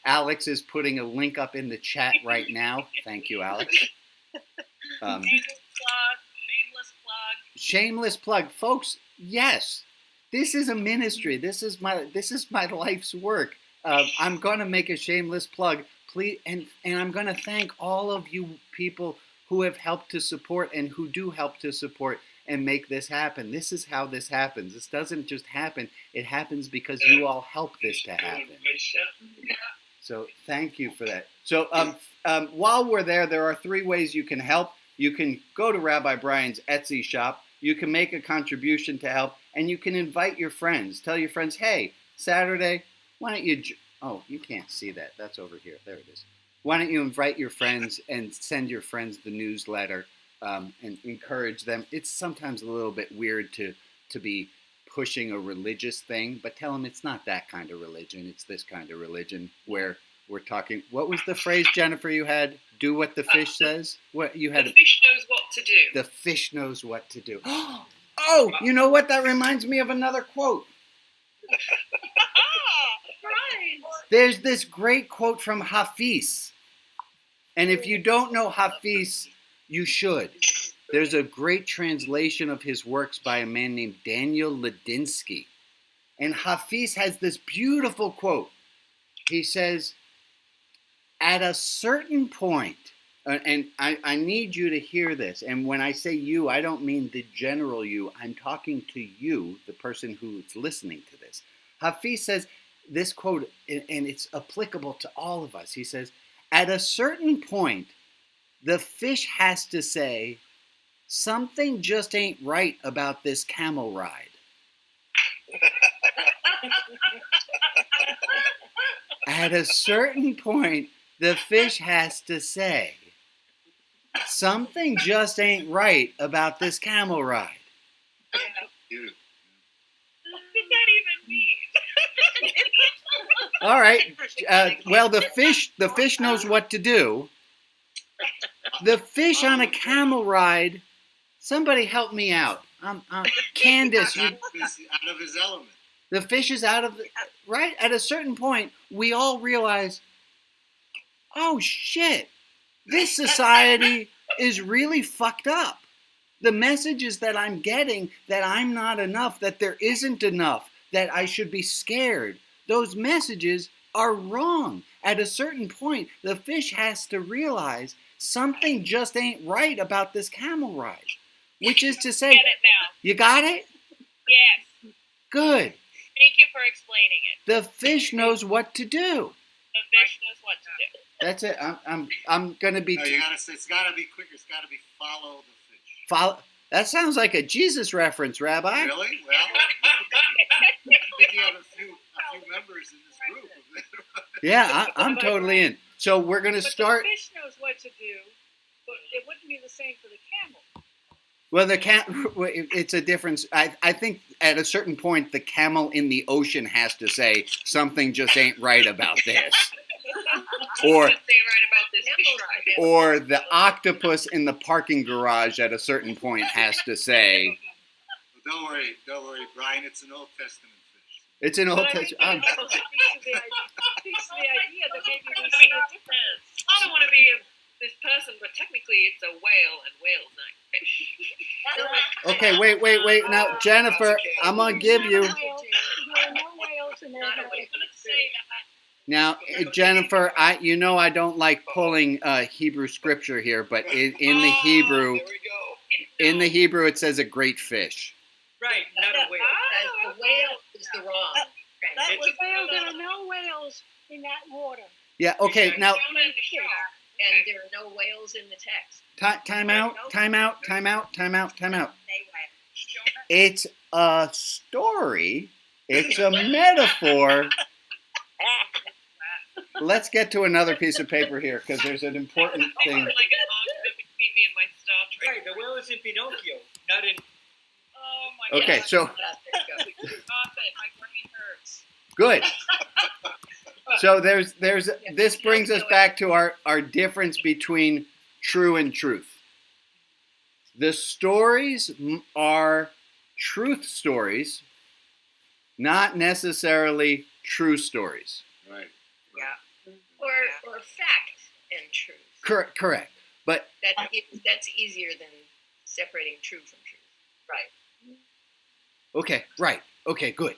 Alex is putting a link up in the chat right now. Thank you, Alex. Shameless plug. Shameless plug, folks. Yes, this is a ministry. This is my life's work. I'm going to make a shameless plug, please, and I'm going to thank all of you people who have helped to support and who do help to support and make this happen. This is how this happens. This doesn't just happen. It happens because you all help this to happen. So thank you for that. So while we're there, there are 3 ways you can help. You can go to Rabbi Brian's Etsy shop. You can make a contribution to help, and you can invite your friends. Tell your friends, hey, Saturday, why don't you... Oh, you can't see that. That's over here. There it is. Why don't you invite your friends and send your friends the newsletter and encourage them. It's sometimes a little bit weird to be pushing a religious thing, but tell them it's not that kind of religion. It's this kind of religion where we're talking. What was the phrase, Jennifer, you had? Do what the fish says? What you had? The fish knows what to do. The fish knows what to do. Oh, you know what? That reminds me of another quote. There's this great quote from Hafiz. And if you don't know Hafiz, you should. There's a great translation of his works by a man named Daniel Ladinsky. And Hafiz has this beautiful quote. He says, at a certain point, and I need you to hear this, and when I say you, I don't mean the general you. I'm talking to you, the person who's listening to this. Hafiz says this quote, and it's applicable to all of us. He says, at a certain point, the fish has to say, something just ain't right about this camel ride. At a certain point, the fish has to say, something just ain't right about this camel ride. What does that even mean? All right. Well, the fish knows what to do. The fish on a camel ride. Somebody help me out. Candace, out of his element. The fish is out of the right. At a certain point, we all realize, oh shit, this society is really fucked up. The messages that I'm getting, that I'm not enough, that there isn't enough, that I should be scared, those messages are wrong. At a certain point, the fish has to realize something just ain't right about this camel ride. Which is to say, get it now. You got it? Yes. Good. Thank you for explaining it. The fish knows what to do. The fish knows what to do. That's it. I'm gonna be. No, it's gotta be quicker. It's gotta be follow the fish. Follow. That sounds like a Jesus reference, Rabbi. Really? Well, I think you have a few members in this group. Yeah, I'm totally in. So we're gonna start. The fish knows what to do, but it wouldn't be the same for the camel. Well, it's a difference. I think at a certain point, the camel in the ocean has to say, something just ain't right about this. Or the octopus in the parking garage at a certain point has to say. Well, don't worry, Brian, it's an Old Testament fish. It's an Old Testament. I don't want to be this person, but technically it's a whale, and whales aren't fish. Okay, wait. Now, Jennifer, I'm going to give you... There are no whales in there. Now, Jennifer, I don't like pulling Hebrew scripture here, but in the Hebrew, it says a great fish. Right, not a whale. The whale is the wrong. There are no whales in that water. Yeah. Okay. Now. And there are no whales in the text. Time out. It's a story. It's a metaphor. Let's get to another piece of paper here because there's an important thing. Right, the whale is in Pinocchio, not in. Oh my God. Okay, so. Stop it. My brain hurts. Good. So this brings us back to our difference between true and truth. The stories are truth stories, not necessarily true stories. Right. Yeah. Or fact and truth. Correct. But that's easier than separating true from truth. Right. Okay. Right. Okay. Good.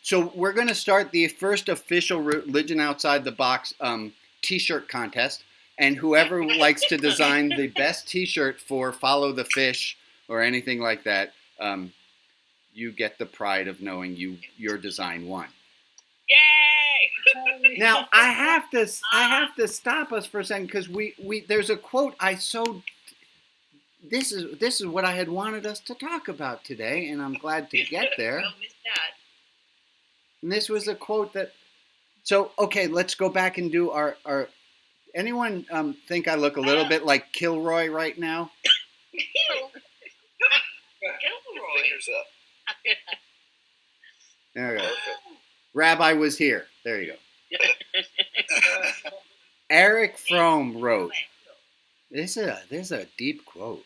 So we're going to start the first official Religion Outside the Box T-shirt contest, and whoever likes to design the best T-shirt for Follow the Fish or anything like that, you get the pride of knowing your design won. Yay! Now I have to stop us for a second because we there's a quote This is what I had wanted us to talk about today, and I'm glad to get there. Don't miss that. And this was a quote that. So okay, let's go back and do our. Anyone think I look a little bit like Kilroy right now? Kilroy. Fingers up. There we go. Rabbi was here. There you go. Eric Fromm wrote. This is a deep quote.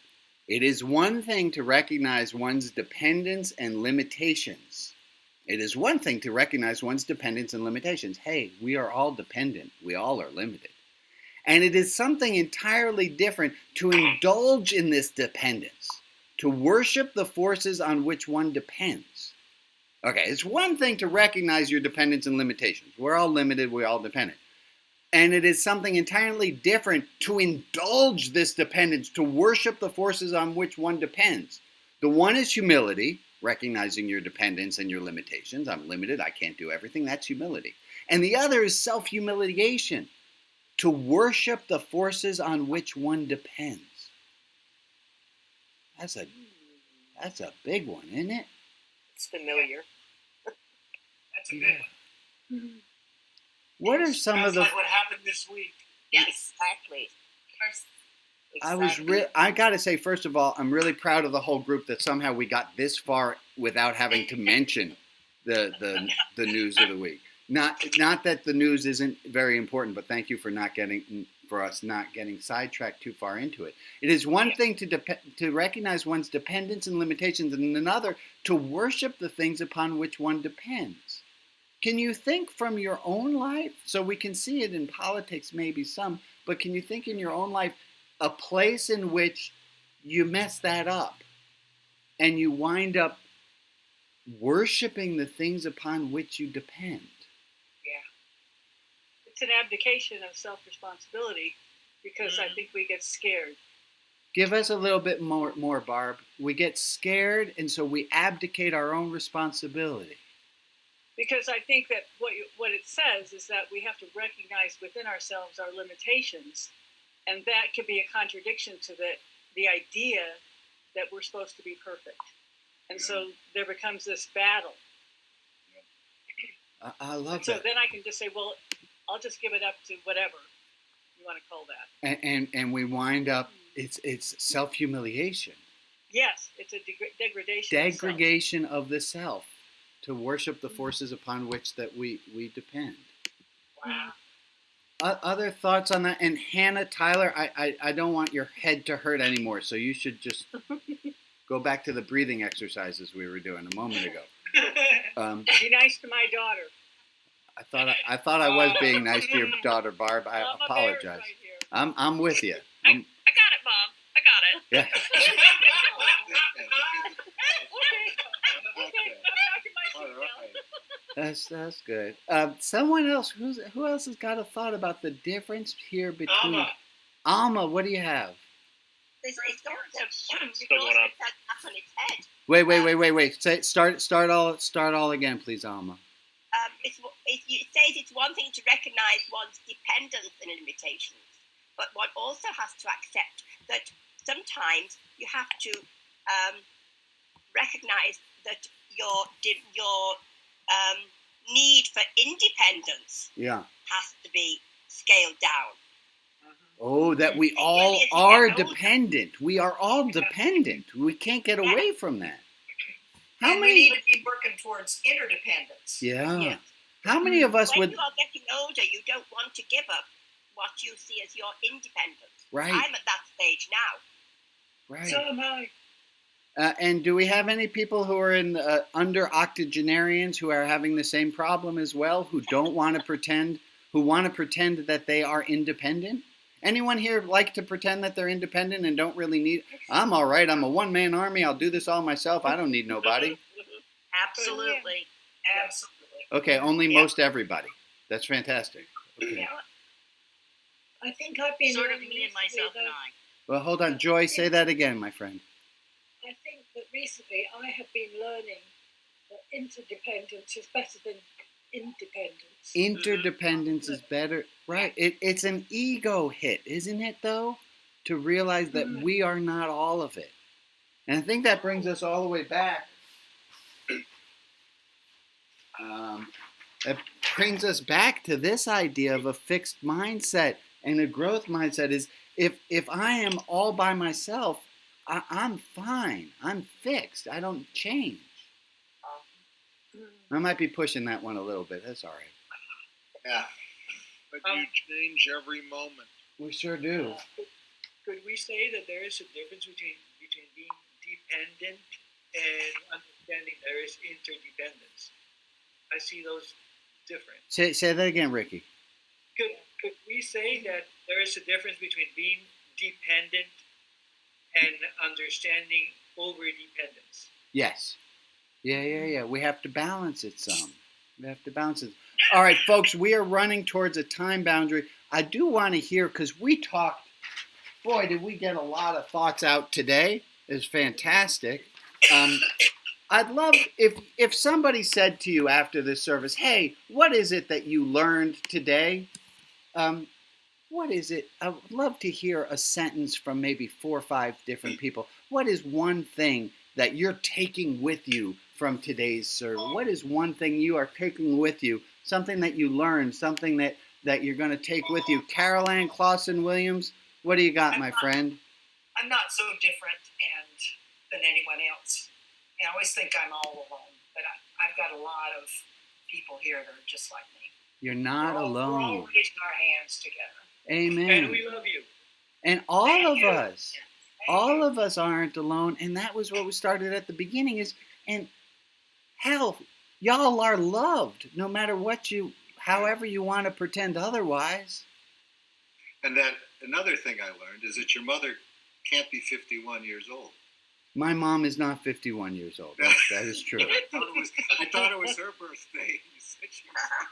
It is one thing to recognize one's dependence and limitations. It is one thing to recognize one's dependence and limitations. Hey, we are all dependent. We all are limited. And it is something entirely different to indulge in this dependence, to worship the forces on which one depends. Okay, it's one thing to recognize your dependence and limitations. We're all limited, we're all dependent. And it is something entirely different to indulge this dependence, to worship the forces on which one depends. The one is humility, recognizing your dependence and your limitations. I'm limited, I can't do everything. That's humility. And the other is self-humiliation, to worship the forces on which one depends. That's a big one, isn't it? It's familiar. That's a good one. What are some of the... like what happened this week. Yes, exactly. I got to say, first of all, I'm really proud of the whole group that somehow we got this far without having to mention the news of the week. Not that the news isn't very important, but thank you for us not getting sidetracked too far into it. It is one thing to recognize one's dependence and limitations, and another to worship the things upon which one depends. Can you think from your own life? So we can see it in politics, maybe some, but can you think in your own life a place in which you mess that up and you wind up worshiping the things upon which you depend? It's an abdication of self-responsibility because I think we get scared. Give us a little bit more, Barb. We get scared, and so we abdicate our own responsibility. Because I think that what it says is that we have to recognize within ourselves our limitations, and that could be a contradiction to the idea that we're supposed to be perfect. And so there becomes this battle. I love that. So that. then I can just say, well, I'll just give it up to whatever you want to call that. And we wind up, it's self-humiliation. Yes, it's a degradation. Degradation of the self to worship the forces upon which that we depend. Wow. Other thoughts on that? And Hannah, Tyler, I don't want your head to hurt anymore, so you should just go back to the breathing exercises we were doing a moment ago. Be nice to my daughter. I thought I was being nice to your daughter, Barb. I apologize. Right I'm with you. I got it, Mom. I got it. Yeah. That's good. Someone else. Who else has got a thought about the difference here between Alma? What do you have? It's sort of because that's on its head. Wait. Start all again, please, Alma. It says it's one thing to recognize one's dependence and limitations, but one also has to accept that sometimes you have to recognize that your need for independence has to be scaled down. Oh, that we all are dependent. We are all dependent. We can't get away from that. We need to be working towards interdependence. Yeah. Yes. How many of us when would... you are getting older, you don't want to give up what you see as your independence. Right. I'm at that stage now. Right. So am I. And do we have any people who are in under octogenarians who are having the same problem as well, who don't want to pretend, who want to pretend that they are independent? Anyone here like to pretend that they're independent and don't really need... I'm all right. I'm a one-man army. I'll do this all myself. I don't need nobody. Absolutely. Absolutely. Okay, only most everybody. That's fantastic. Okay. Yeah. I think I've been sort of me and myself and I. Well, hold on. Joy, say that again, my friend. I think that recently I have been learning that interdependence is better than independence. Interdependence is better. Right. It's an ego hit, isn't it, though? To realize that we are not all of it. And I think that brings us all the way back. It brings us back to this idea of a fixed mindset and a growth mindset is if I am all by myself, I'm fine. I'm fixed. I don't change. I might be pushing that one a little bit. That's all right. Yeah. But you change every moment. We sure do. Could we say that there is a difference between being dependent and understanding there is interdependence? I see those different. Say that again, Ricky. Could we say that there is a difference between being dependent and understanding over-dependence. Yes. Yeah. We have to balance it some. We have to balance it. All right, folks, we are running towards a time boundary. I do want to hear, because we talked, boy, did we get a lot of thoughts out today. It's fantastic. I'd love if somebody said to you after this service, hey, what is it that you learned today? What is it? I would love to hear a sentence from maybe 4 or 5 different people. What is one thing that you're taking with you from today's service? What is one thing you are taking with you? Something that you learned, something that you're going to take with you. Carol Ann Clausen Williams, what do you got, my friend? I'm not so different than anyone else. And I always think I'm all alone, but I've got a lot of people here that are just like me. You're not alone. We're all raising our hands together. Amen. And we love you. And all of us aren't alone. And that was what we started at the beginning and hell, y'all are loved no matter however you want to pretend otherwise. And then another thing I learned is that your mother can't be 51 years old. My mom is not 51 years old. That is true. I thought it was her birthday.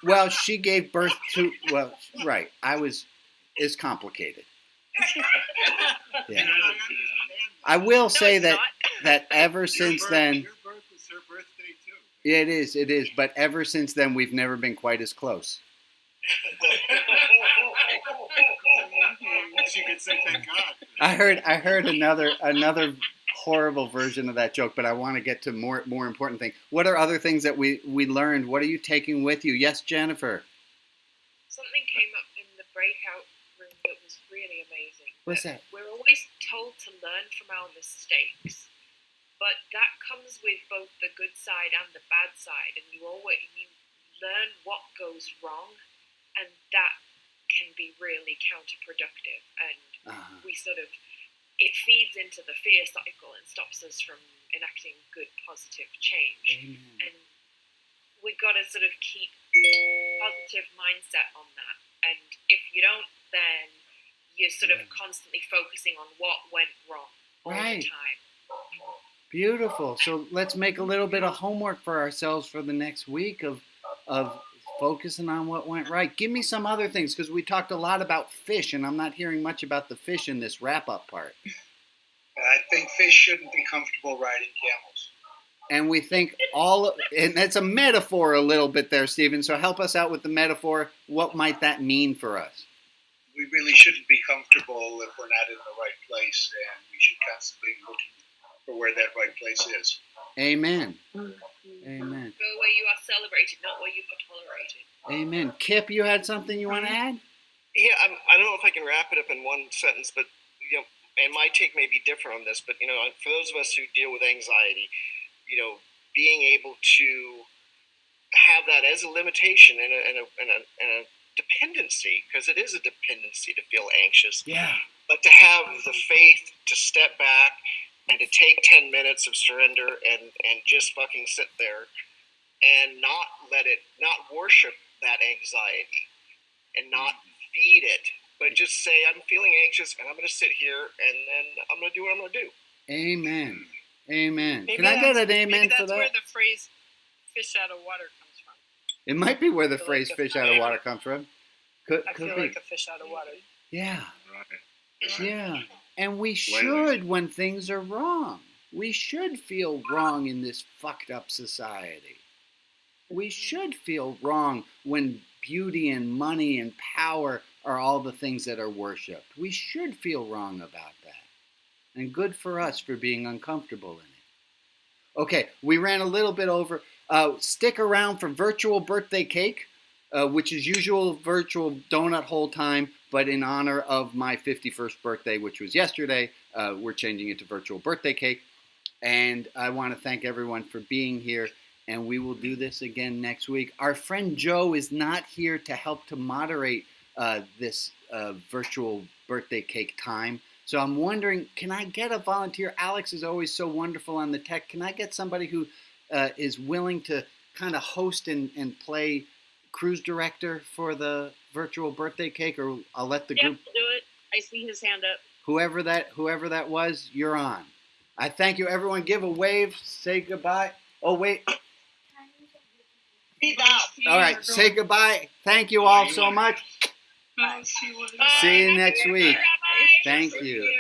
Well, she gave birth to, right. It's complicated. Yeah. I will say that ever since then. Your birth is her birthday too. It is. But ever since then, we've never been quite as close. You could say thank God. I heard another horrible version of that joke, but I want to get to more important things. What are other things that we learned? What are you taking with you? Yes, Jennifer. Something came up in the breakout room that was really amazing. What's that? We're always told to learn from our mistakes, but that comes with both the good side and the bad side, and you learn what goes wrong, and that can be really counterproductive, and it feeds into the fear cycle and stops us from enacting good positive change. And we've got to sort of keep positive mindset on that, and if you don't, then you're sort of constantly focusing on what went wrong all the time. Beautiful. So let's make a little bit of homework for ourselves for the next week of focusing on what went right. Give me some other things, because we talked a lot about fish, and I'm not hearing much about the fish in this wrap-up part. I think fish shouldn't be comfortable riding camels. And we think and it's a metaphor a little bit there, Stephen, so help us out with the metaphor. What might that mean for us? We really shouldn't be comfortable if we're not in the right place, and we should constantly be looking for where that right place is. Amen. Go where you are celebrated, not where you are tolerated. Amen. Kip, you had something you want to add? Yeah, I don't know if I can wrap it up in one sentence, but and my take may be different on this, but for those of us who deal with anxiety, being able to have that as a limitation and a dependency, because it is a dependency to feel anxious. Yeah. But to have the faith to step back and to take 10 minutes of surrender and just fucking sit there and not worship that anxiety and not feed it, but just say, I'm feeling anxious and I'm going to sit here and then I'm going to do what I'm going to do. Amen. Amen. Maybe Can I get an amen for that? That's where the phrase fish out of water comes from. It might be where the phrase fish out of water comes from. I feel like a fish out of water. Yeah. Yeah. And we should when things are wrong. We should feel wrong in this fucked up society. We should feel wrong when beauty and money and power are all the things that are worshipped. We should feel wrong about that. And good for us for being uncomfortable in it. Okay, we ran a little bit over. Stick around for virtual birthday cake, which is usual virtual donut hole time, but in honor of my 51st birthday, which was yesterday, we're changing it to virtual birthday cake. And I want to thank everyone for being here, and we will do this again next week. Our friend Joe is not here to help to moderate this virtual birthday cake time. So I'm wondering, can I get a volunteer? Alex is always so wonderful on the tech. Can I get somebody who is willing to kind of host and play cruise director for the virtual birthday cake, or I'll let the group. Do it. I see his hand up. Whoever that was, you're on. I thank you, everyone. Give a wave. Say goodbye. Oh, wait. All right. Say goodbye. Thank you all so much. See you next week. Thank you.